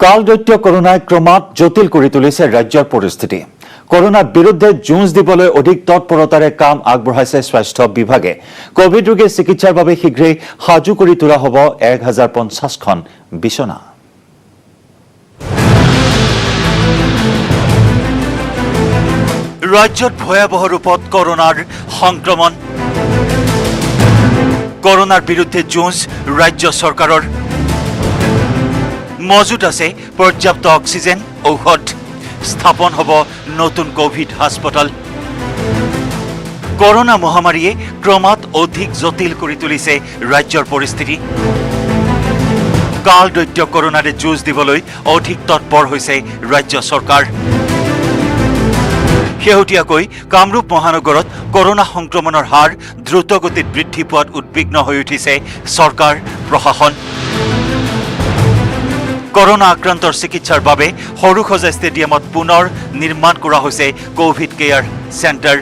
কালদৈত্য কৰোনায় ক্ৰমাৎ জটিল কৰে তুলিছে ৰাজ্যৰ পৰিস্থিতি। কৰোনাৰ বিৰুদ্ধে যুঁজ দিবলৈ অধিক তৎপৰতাৰে কাম আগবঢ়াইছে স্বাস্থ্য বিভাগে। কোভিড ৰোগীৰ চিকিৎসাৰ বাবে শীঘ্ৰেই সাজু কৰি তোলা হ'ব 1050খন বিছনা। ৰাজ্যত ভয়াবহ ৰূপত কৰোনাৰ সংক্ৰমণ। কৰোনাৰ বিৰুদ্ধে যুঁজ ৰাজ্য চৰকাৰৰ। মজুত আছে পৰ্যাপ্ত অক্সিজেন ঔষধ। স্থাপন হ'ব নতুন কোভিড হাস্পতাল। কৰোনা মহামাৰীয়ে ক্ৰমাৎ অধিক জটিল কৰি তুলিছে ৰাজ্যৰ পৰিস্থিতি। কালদৈত্য কৰোনাৰে যুঁজ দিবলৈ অধিক তৎপৰ হৈছে ৰাজ্য চৰকাৰ। শেহতীয়াকৈ কামৰূপ মহানগৰত কৰোনা সংক্ৰমণৰ হাৰ দ্ৰুতগতিত বৃদ্ধি পোৱাত উদ্বিগ্ন হৈ উঠিছে চৰকাৰ প্ৰশাসন। কৰোনা আক্ৰান্তৰ চিকিৎসাৰ বাবে সৰুসজাই ষ্টেডিয়ামত পুনৰ নিৰ্মাণ কৰা হৈছে কোভিড কেয়াৰ চেণ্টাৰ।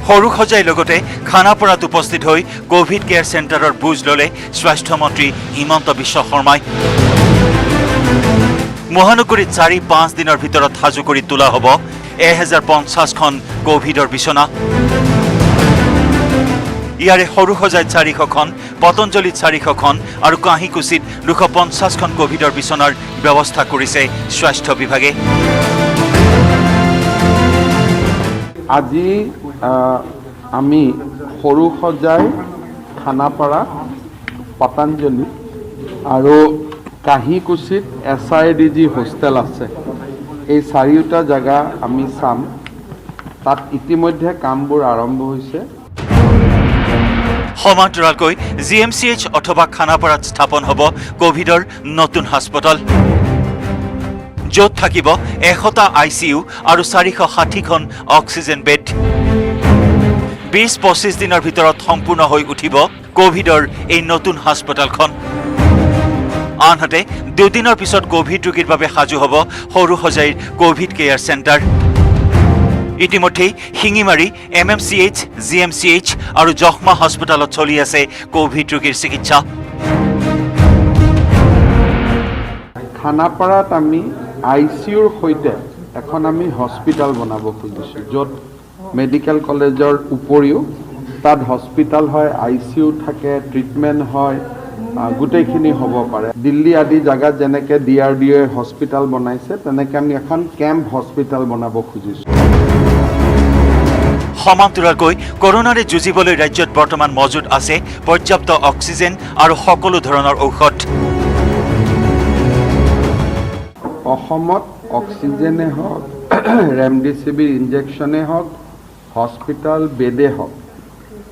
সৰুসজাইৰ লগতে খানাপাৰাত উপস্থিত হৈ কোভিড কেয়াৰ চেণ্টাৰৰ বুজ ল'লে স্বাস্থ্যমন্ত্ৰী হিমন্ত বিশ্ব শৰ্মাই। মহানগৰীত 4-5 দিনৰ ভিতৰত সাজু কৰি তোলা হ'ব 1050খন কোভিডৰ বিছনা। ইয়াৰে সৰুসজাইত 400খন, পতঞ্জলীত 400খন আৰু কাহিকুছিত 250খন কোভিডৰ বিছনাৰ ব্যৱস্থা কৰিছে স্বাস্থ্য বিভাগে। আজি আমি সৰুসজাই, খানাপাৰা, পতঞ্জলী আৰু কাহিকুছিত SIDG হোষ্টেল আছে। এই চাৰিটা জাগা আমি চাম। তাত ইতিমধ্যে কামবোৰ আৰম্ভ হৈছে। সমান্তৰালকৈ GMCH অথবা খানাপাৰাত স্থাপন হ'ব কোভিডৰ নতুন হাস্পতাল, য'ত থাকিব 100টা ICU আৰু 460খন অক্সিজেন বেড। 20-25 দিনৰ ভিতৰত সম্পূৰ্ণ হৈ উঠিব কোভিডৰ এই নতুন হাস্পতালখন। আনহাতে 2 দিনৰ পিছত কোভিড ৰোগীৰ বাবে সাজু হ'ব সৰুসজাইৰ কোভিড কেয়াৰ চেণ্টাৰ। ইতিমধ্যেই শিঙিমাৰী, MMCH, GMCH আৰু জখমা হাস্পতালত চলি আছে কোভিড ৰোগীৰ চিকিৎসা। খানাপাৰাত আমি ICUৰ সৈতে এখন আমি হস্পিটাল বনাব খুজিছোঁ, য'ত মেডিকেল কলেজৰ উপৰিও তাত হস্পিটাল হয়, ICU থাকে, ট্ৰিটমেণ্ট হয়, গোটেইখিনি হ'ব পাৰে। দিল্লী আদি জাগাত যেনেকৈ DRDOয়ে হস্পিটাল বনাইছে, তেনেকৈ আমি এখন কেম্প হস্পিটাল বনাব খুজিছোঁ। সমান্তৰালকৈ কৰোনাৰে যুঁজিবলৈ ৰাজ্যত বৰ্তমান মজুত আছে পৰ্যাপ্ত অক্সিজেন আৰু সকলো ধৰণৰ ঔষধ। অসমত অক্সিজেনে হওক, ৰেমডেছিভিৰ ইনজেকশ্যনে হওক, হস্পিটাল বেডে হওক,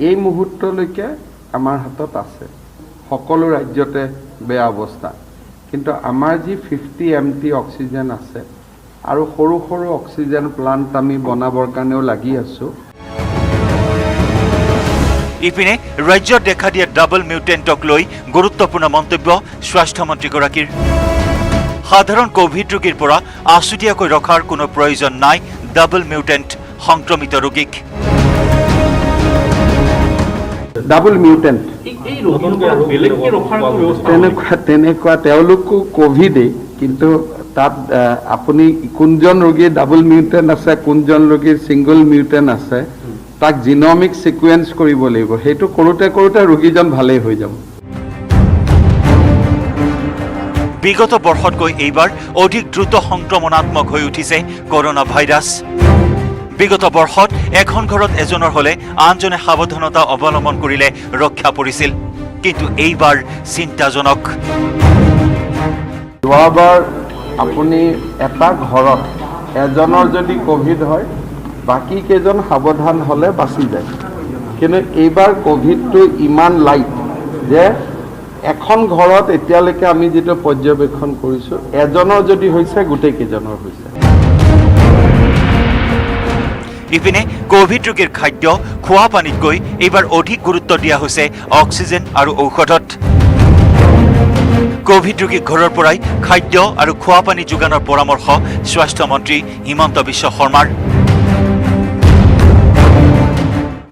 এই মুহূৰ্তলৈকে আমাৰ হাতত আছে। সকলো ৰাজ্যতে বেয়া অৱস্থা, কিন্তু আমাৰ যি 50 MT অক্সিজেন আছে আৰু সৰু সৰু অক্সিজেন প্লাণ্ট আমি বনাবৰ কাৰণেও লাগি আছোঁ। ইপিনে ৰাজ্যত দেখা দিয়া ডাবল মিউটেণ্টক লৈ গুৰুত্বপূৰ্ণ মন্তব্য স্বাস্থ্যমন্ত্ৰীগৰাকীৰ। সাধাৰণ কোভিড ৰোগীৰ পৰা আছুতীয়াকৈ ৰখাৰ কোনো প্ৰয়োজন নাই ডাবল মিউটেণ্ট সংক্ৰমিত ৰোগীক। ডাবল মিউটেণ্ট তেনেকুৱা তেওঁলোকো কোভিডেই, কিন্তু তাত আপুনি কোনজন ৰোগীৰ ডাবল মিউটেণ্ট আছে, কোনজন ৰোগীৰ ছিংগল মিউটেণ্ট আছে, তাক জিনমিক ছিকুৱেঞ্চ কৰিব লাগিব। সেইটো কৰোঁতে কৰোঁতে ৰোগীজন ভালেই হৈ যাব। বিগত বৰ্ষতকৈ এইবাৰ অধিক দ্ৰুত সংক্ৰমণাত্মক হৈ উঠিছে কৰোনা ভাইৰাছ। বিগত বৰ্ষত এখন ঘৰত এজনৰ হ'লে আনজনে সাৱধানতা অৱলম্বন কৰিলে ৰক্ষা পৰিছিল, কিন্তু এইবাৰ চিন্তাজনক। যোৱাবাৰ আপুনি এটা ঘৰত এজনৰ যদি কোভিড হয়, বাকী কেইজন সাৱধান হ'লে বাচি যায়। কিন্তু এইবাৰ কোভিডটো ইমান লাইট যে এখন ঘৰত এতিয়ালৈকে আমি যিটো পৰ্যবেক্ষণ কৰিছোঁ, এজনৰ যদি হৈছে গোটেইকেইজনৰ হৈছে। ইপিনে কোভিড ৰোগীৰ খাদ্য, খোৱা পানীতকৈ এইবাৰ অধিক গুৰুত্ব দিয়া হৈছে অক্সিজেন আৰু ঔষধত। কোভিড ৰোগীক ঘৰৰ পৰাই খাদ্য আৰু খোৱা পানী যোগানৰ পৰামৰ্শ স্বাস্থ্যমন্ত্ৰী হিমন্ত বিশ্ব শৰ্মাৰ।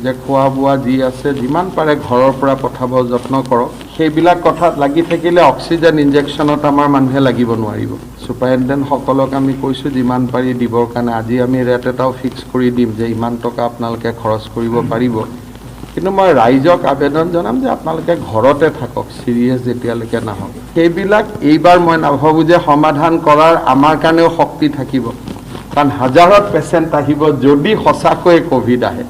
যে খোৱা বোৱা যি আছে যিমান পাৰে ঘৰৰ পৰা পঠাব যত্ন কৰক। সেইবিলাক কথাত লাগি থাকিলে অক্সিজেন ইনজেকশ্যনত আমাৰ মানুহে লাগিব নোৱাৰিব। ছুপাৰিনটেণ্ডেণ্টসকলক আমি কৈছোঁ যিমান পাৰি দিবৰ কাৰণে। আজি আমি ৰেট এটাও ফিক্স কৰি দিম যে ইমান টকা আপোনালোকে খৰচ কৰিব পাৰিব। কিন্তু মই ৰাইজক আবেদন জনাম যে আপোনালোকে ঘৰতে থাকক, চিৰিয়াছ যেতিয়ালৈকে নাহক। সেইবিলাক এইবাৰ মই নাভাবোঁ যে সমাধান কৰাৰ আমাৰ কাৰণেও শক্তি থাকিব, কাৰণ হাজাৰত পেচেণ্ট আহিব যদি সঁচাকৈয়ে ক'ভিড আহে।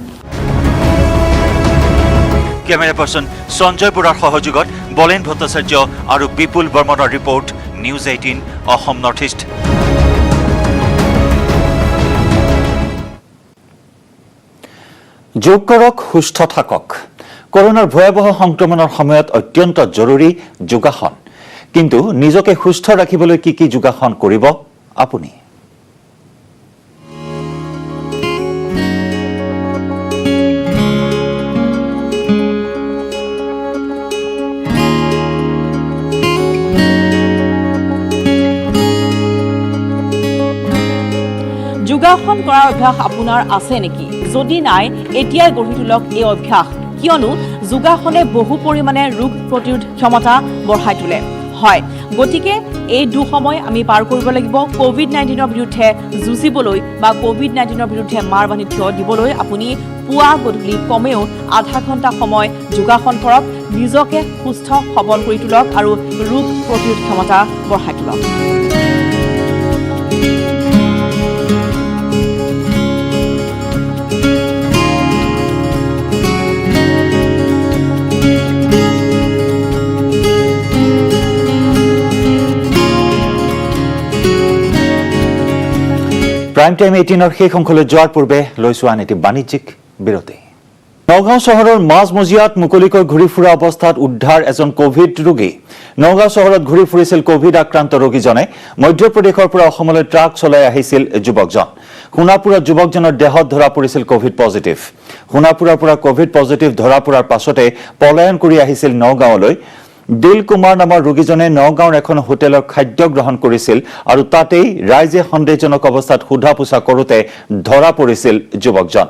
কেমেৰা পাৰ্চন সঞ্জয় বৰাৰ সহযোগত বলেন ভট্টাচাৰ্য আৰু বিপুল বৰ্মনৰ report, news 18 Assam north east. যোগ কৰক, সুস্থ থাকক। কৰোনাৰ ভয়াৱহ সংক্ৰমণৰ সময়ত অত্যন্ত জৰুৰী যোগাসন। কিন্তু নিজকে সুস্থ ৰাখিবলৈ কি কি যোগাসন কৰিব আপুনি? যোগাসন কৰাৰ অভ্যাস আপোনাৰ আছে নেকি? যদি নাই, এতিয়াই গঢ়ি তোলক এই অভ্যাস, কিয়নো যোগাসনে বহু পৰিমাণে ৰোগ প্ৰতিৰোধ ক্ষমতা বঢ়াই তোলে। হয়, গতিকে এই দুসময় আমি পাৰ কৰিব লাগিব। কোভিড-19ৰ বিৰুদ্ধে যুঁজিবলৈ বা কোভিড-19ৰ বিৰুদ্ধে মাৰ বান্ধি থিয় দিবলৈ আপুনি পুৱা গধূলি কমেও আধা ঘণ্টা সময় যোগাসন কৰক। নিজকে সুস্থ সবল কৰি তোলক আৰু ৰোগ প্ৰতিৰোধ ক্ষমতা বঢ়াই তোলক। প্ৰাইম টাইম 18ৰ শেষ অংশলৈ যোৱাৰ পূৰ্বে লৈছো আন এটি বাণিজ্যিক বিৰতি। নগাঁও চহৰৰ মাজমজিয়াত মুকলিকৈ ঘূৰি ফুৰা অৱস্থাত উদ্ধাৰ এজন কোভিড ৰোগী। নগাঁও চহৰত ঘূৰি ফুৰিছিল কোভিড আক্ৰান্ত ৰোগীজনে। মধ্যপ্ৰদেশৰ পৰা অসমলৈ ট্ৰাক চলাই আহিছিল যুৱকজন। সোণাপুৰত যুৱকজনৰ দেহত ধৰা পৰিছিল কোভিড পজিটিভ। সোণাপুৰৰ পৰা কোভিড পজিটিভ ধৰা পৰাৰ পাছতে পলায়ন কৰি আহিছিল নগাঁৱলৈ। দিল কুমাৰ নামৰ ৰোগীজনে নগাঁৱৰ এখন হোটেলৰ খাদ্য গ্ৰহণ কৰিছিল আৰু তাতেই ৰাইজে সন্দেহজনক অৱস্থাত সোধা পোছা কৰোঁতে ধৰা পৰিছিল যুৱকজন।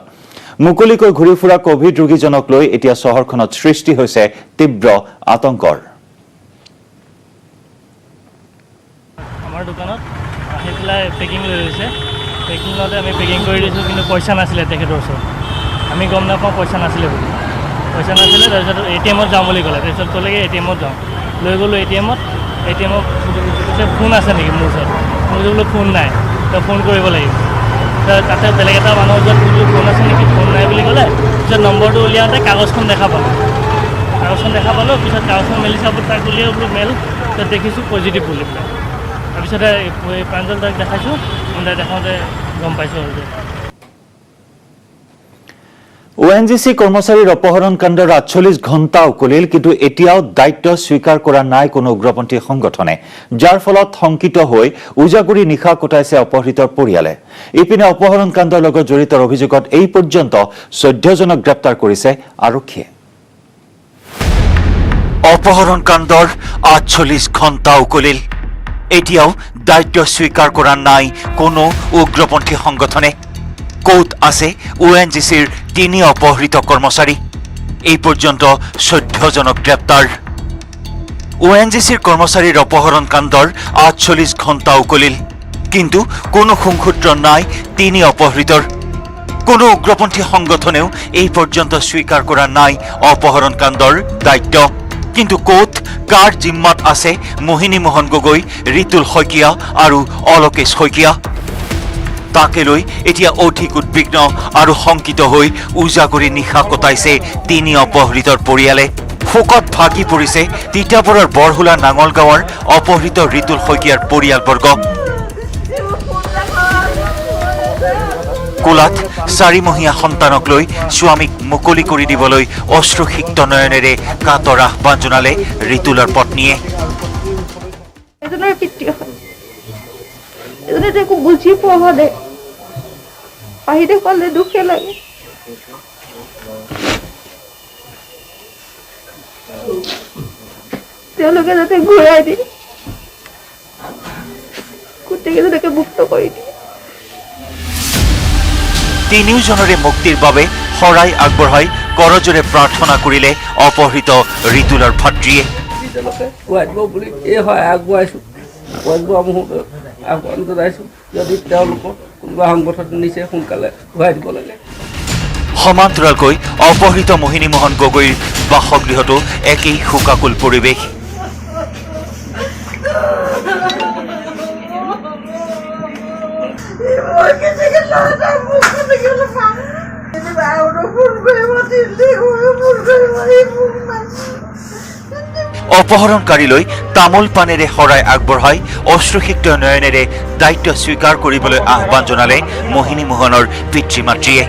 মুকলিকৈ ঘূৰি ফুৰা কোভিড ৰোগীজনক লৈ এতিয়া চহৰখনত সৃষ্টি হৈছে তীব্ৰ আতংকৰ। আমাৰ দোকানত আহি পেলাই পেকিং লৈ লৈছে। পেকিং লওঁতে আমি পেকিং কৰি দিছোঁ, কিন্তু পইচা নাছিলে তেখেতৰ ওচৰত। আমি গম নাপাওঁ পইচা নাছিলে বুলি। পইচা নাছিলে, তাৰপিছত ATM-ত যাওঁ বুলি ক'লে। তাৰপিছত ক'লেগৈ ATM-ত যাওঁ। লৈ গ'লোঁ ATM-ত ফোন আছে নেকি মোৰ ওচৰত? মোৰ বোলো ফোন নাই, তই ফোন কৰিব লাগিব। তাতে বেলেগ এটা মানুহৰ ওচৰত বোলো ফোন আছে নেকি? ফোন নাই বুলি ক'লে। পিছত নম্বৰটো উলিয়াওঁতে কাগজখন দেখা পালোঁ। পিছত কাগজখন মেলি চাব, তাক উলিয়াই বোলো মেল, তাত দেখিছোঁ পজিটিভ বুলি পেলাই। তাৰপিছতে প্ৰাঞ্জল তাক দেখাইছোঁ, দেখাওঁতে গম পাইছোঁ আৰু যে ONGC কৰ্মচাৰীৰ অপহৰণ কাণ্ডৰ ৪৮ ঘণ্টা উকলিল, কিন্তু এতিয়াও দায়িত্ব স্বীকাৰ কৰা নাই কোনো উগ্ৰপন্থী সংগঠনে, যাৰ ফলত শংকিত হৈ উজাগৰি নিশা কটাইছে অপহৃতৰ পৰিয়ালে। ইপিনে অপহৰণ কাণ্ডৰ লগত জড়িত অভিযোগত এই পৰ্যন্ত ১৪জনক গ্ৰেপ্তাৰ কৰিছে আৰক্ষীয়ে। অপহৰণ কাণ্ডৰ ৪৮ ঘণ্টা উকলিল, এতিয়াও দায়িত্ব স্বীকাৰ কৰা নাই কোনো উগ্ৰপন্থী সংগঠনে। ক'ত আছে ONGCৰ ৩ অপহৃত কৰ্মচাৰী? এই পৰ্যন্ত ১৪জনক গ্ৰেপ্তাৰ। ONGCৰ কৰ্মচাৰীৰ অপহৰণ কাণ্ডৰ ৪৮ ঘণ্টা উকলিল, কিন্তু কোনো সংসূত্ৰ নাই ৩ অপহৃতৰ। কোনো উগ্ৰপন্থী সংগঠনেও এই পৰ্যন্ত স্বীকাৰ কৰা নাই অপহৰণ কাণ্ডৰ দায়িত্ব। কিন্তু ক'ত কাৰ জিম্মাত আছে মোহিনী মোহন গগৈ, ৰিতুল শইকীয়া আৰু অলোকেশ শইকীয়া? তাকে লৈ এতিয়া অধিক উদ্বিগ্ন আৰু শংকিত হৈ উজাগৰি নিশা কটাইছে ৩ অপহৃতৰ পৰিয়ালে। শোকত ভাগি পৰিছে তিতাবৰৰ বৰহোলা নাঙলগাঁৱৰ অপহৃত ৰিতুল শইকীয়াৰ পৰিয়ালবৰ্গ। কোলাত ৪মহীয়া সন্তানক লৈ স্বামীক মুকলি কৰি দিবলৈ অশ্ৰুসিক্ত নয়নেৰে কাতৰ আহ্বান জনালে ৰিতুলৰ পত্নীয়ে। একো বুজি পোৱা হোৱা নাই, আহি দেখুৱালে দুখে লাগে। তেওঁলোকে যাতে ঘূৰাই দিয়ে, গোটেইকেইজনকে মুক্ত কৰি দিয়ে। তিনিওজনৰে মুক্তিৰ বাবে শৰাই আগবঢ়াই কৰজোৰে প্ৰাৰ্থনা কৰিলে অপহৃত ৰিতুলৰ ভাতৃয়ে। এতিয়ালৈকে ঘূৰাই দিব বুলি এই হয় আগবঢ়াইছোঁ মুহূৰ্তত আহ্বান জনাইছোঁ যদি তেওঁলোকক কোনোবা সংগঠন নিছে সোনকালে ঘূৰাই দিব লাগে। সমান্তৰালকৈ অপহৃত মোহিনী মোহন গগৈৰ বাসগৃহতো একেই শোকাকুল পৰিৱেশ। অপহৰণকাৰীলৈ তামোল পানেৰে শৰাই আগবঢ়াই অশ্ৰুসিক্ত নয়নেৰে দায়িত্ব স্বীকাৰ কৰিবলৈ আহ্বান জনালে মোহিনী মোহনৰ পিতৃ মাতৃয়ে।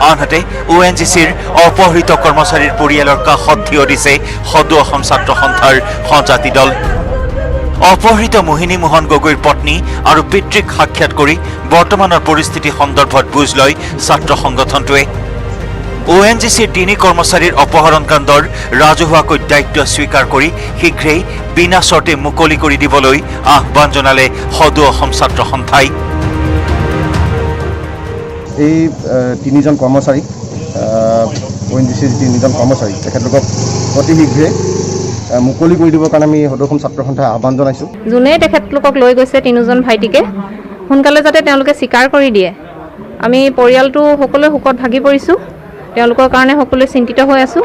আনহাতে ONGCৰ অপহৃত কৰ্মচাৰীৰ পৰিয়ালৰ কাষত থিয় দিছে সদৌ অসম ছাত্ৰ সন্থাৰ সজাতি দল। অপহৃত মোহিনী মোহন গগৈৰ পত্নী আৰু পিতৃক সাক্ষাৎ কৰি বৰ্তমানৰ পৰিস্থিতি সন্দৰ্ভত বুজ লয় ছাত্ৰ সংগঠনটোৱে। ONGCৰ 3 কৰ্মচাৰীৰ অপহৰণ কাণ্ডৰ ৰাজহুৱাকৈ দায়িত্ব স্বীকাৰ কৰি শীঘ্ৰেই বিনা চৰ্তে মুকলি কৰি দিবলৈ আহ্বান জনালে সদৌ অসম ছাত্ৰ সন্থাই। এই 3জন কৰ্মচাৰী ONGCৰ 3জন কৰ্মচাৰী তেখেতলোকক অতি শীঘ্ৰে মুকলি কৰি দিবৰ কাৰণে আমি সদৌ অসম ছাত্ৰ সন্থাই আহ্বান জনাইছোঁ। যোনে তেখেতলোকক লৈ গৈছে 3জন ভাইটিকে সোনকালে যাতে তেওঁলোকে স্বীকাৰ কৰি দিয়ে। আমি পৰিয়ালটো সকলোৱে শোকত ভাগি পৰিছোঁ, তেওঁলোকৰ কাৰণে সকলোৱে চিন্তিত হৈ আছোঁ।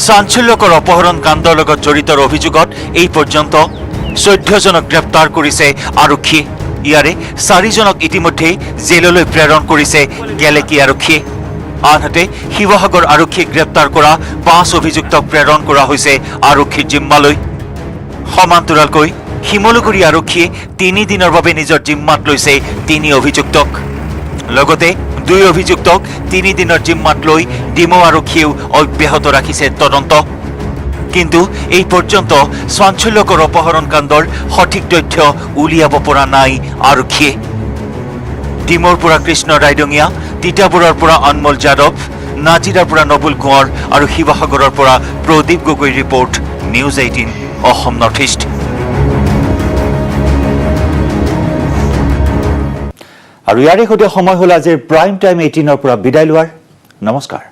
চাঞ্চল্যকৰ অপহৰণ কাণ্ডৰ লগত জড়িতৰ অভিযোগত এই পৰ্যন্ত 14জনক গ্ৰেপ্তাৰ কৰিছে আৰক্ষীয়ে। ইয়াৰে 4জনক ইতিমধ্যে জেললৈ প্ৰেৰণ কৰিছে গেলেকী আৰক্ষীয়ে। আনহাতে শিৱসাগৰ আৰক্ষীয়ে গ্ৰেপ্তাৰ কৰা 5 অভিযুক্তক প্ৰেৰণ কৰা হৈছে আৰক্ষীৰ জিম্মালৈ। সমান্তৰালকৈ শিমলুগুৰি আৰক্ষীয়ে 3 দিনৰ বাবে নিজৰ জিম্মাত লৈছে 3 অভিযুক্তক। লগতে 2 অভিযুক্তক 3 দিনৰ জিম্মাত লৈ ডিমৌ আৰক্ষীয়েও অব্যাহত ৰাখিছে তদন্ত। কিন্তু এই পৰ্যন্ত চাঞ্চল্যকৰ অপহৰণ কাণ্ডৰ সঠিক তথ্য উলিয়াব পৰা নাই আৰক্ষীয়ে। ডিমৌৰ পৰা কৃষ্ণ ৰাইডঙীয়া, তিতাবৰৰ পৰা অনমোল যাদৱ, নাজিৰাৰ পৰা নবুল কোঁৱৰ আৰু শিৱসাগৰৰ পৰা প্ৰদীপ গগৈৰ report, news 18 Assam north east. আৰু ইয়াৰে সৈতে সময় হ'ল আজিৰ প্ৰাইম টাইম 18ৰ পৰা বিদায় লোৱাৰ। নমস্কাৰ।